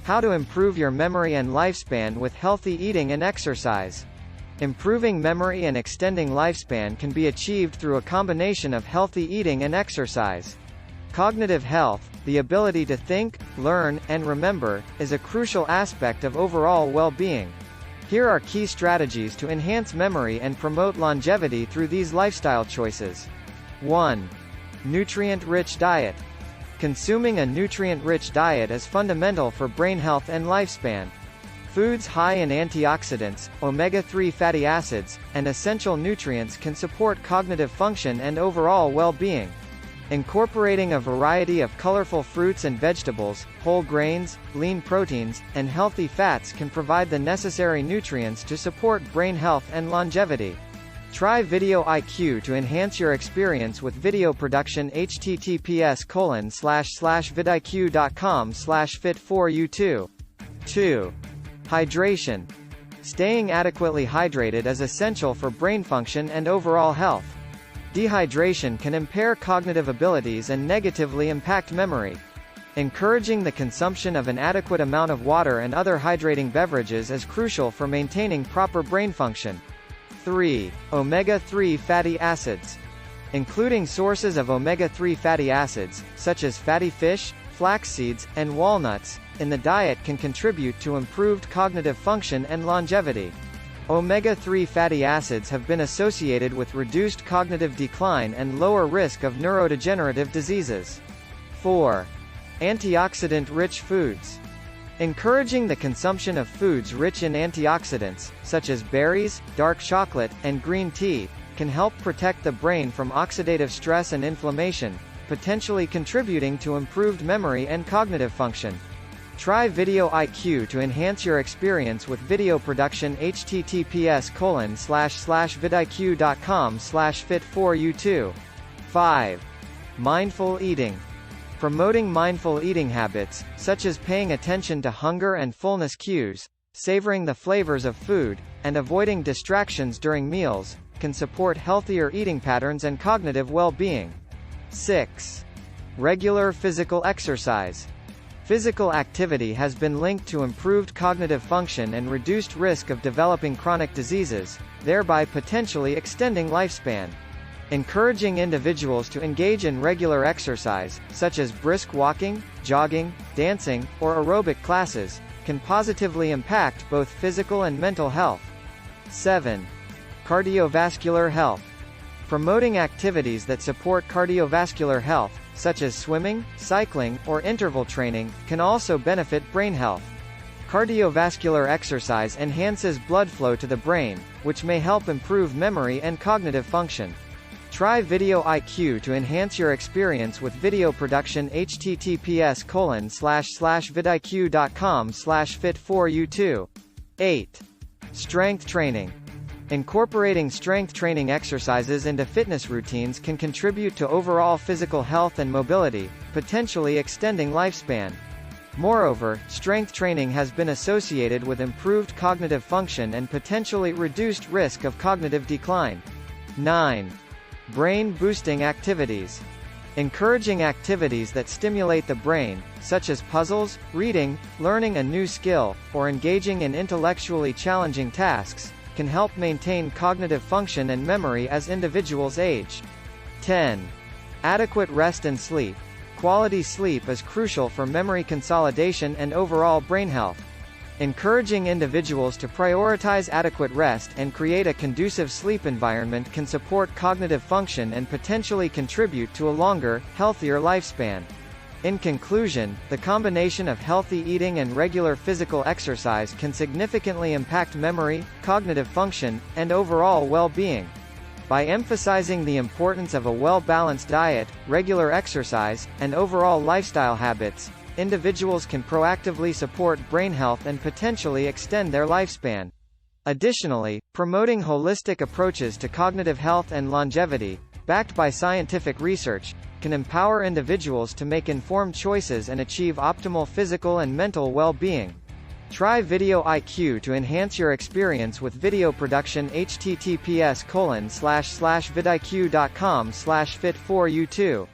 How to improve your memory and lifespan with healthy eating and exercise. Improving memory and extending lifespan can be achieved through a combination of healthy eating and exercise. Cognitive health, the ability to think, learn, and remember, is a crucial aspect of overall well-being. Here are key strategies to enhance memory and promote longevity through these lifestyle choices. 1. Nutrient-rich diet. Consuming a nutrient-rich diet is fundamental for brain health and lifespan. Foods high in antioxidants, omega-3 fatty acids, and essential nutrients can support cognitive function and overall well-being. Incorporating a variety of colorful fruits and vegetables, whole grains, lean proteins, and healthy fats can provide the necessary nutrients to support brain health and longevity. Try Video IQ to enhance your experience with video production. https://vidiq.com/fit4u2. 2. Hydration. Staying adequately hydrated is essential for brain function and overall health. Dehydration can impair cognitive abilities and negatively impact memory. Encouraging the consumption of an adequate amount of water and other hydrating beverages is crucial for maintaining proper brain function. 3. Omega-3 fatty acids. Including sources of omega-3 fatty acids, such as fatty fish, flax seeds, and walnuts, in the diet can contribute to improved cognitive function and longevity. Omega-3 fatty acids have been associated with reduced cognitive decline and lower risk of neurodegenerative diseases. 4. Antioxidant-rich foods. Encouraging the consumption of foods rich in antioxidants, such as berries, dark chocolate, and green tea, can help protect the brain from oxidative stress and inflammation, potentially contributing to improved memory and cognitive function. Try Video IQ to enhance your experience with video production. https://vidiq.com/fit4u2. 5. Mindful eating. Promoting mindful eating habits, such as paying attention to hunger and fullness cues, savoring the flavors of food, and avoiding distractions during meals, can support healthier eating patterns and cognitive well-being. 6. Regular physical exercise. Physical activity has been linked to improved cognitive function and reduced risk of developing chronic diseases, thereby potentially extending lifespan. Encouraging individuals to engage in regular exercise, such as brisk walking, jogging, dancing, or aerobic classes, can positively impact both physical and mental health. 7. Cardiovascular health. Promoting activities that support cardiovascular health, such as swimming, cycling, or interval training, can also benefit brain health. Cardiovascular exercise enhances blood flow to the brain, which may help improve memory and cognitive function. Try Video IQ to enhance your experience with video production. https://vidiq.com/fit4u2. 8. Strength training. Incorporating strength training exercises into fitness routines can contribute to overall physical health and mobility, potentially extending lifespan. Moreover, strength training has been associated with improved cognitive function and potentially reduced risk of cognitive decline. 9. Brain-boosting activities. Encouraging activities that stimulate the brain, such as puzzles, reading, learning a new skill, or engaging in intellectually challenging tasks, can help maintain cognitive function and memory as individuals age. 10. Adequate rest and sleep. Quality sleep is crucial for memory consolidation and overall brain health. Encouraging individuals to prioritize adequate rest and create a conducive sleep environment can support cognitive function and potentially contribute to a longer, healthier lifespan. In conclusion, the combination of healthy eating and regular physical exercise can significantly impact memory, cognitive function, and overall well-being. By emphasizing the importance of a well-balanced diet, regular exercise, and overall lifestyle habits, individuals can proactively support brain health and potentially extend their lifespan. Additionally, promoting holistic approaches to cognitive health and longevity, backed by scientific research, can empower individuals to make informed choices and achieve optimal physical and mental well-being. Try Video IQ to enhance your experience with video production. https://vidiq.com/fit4u2.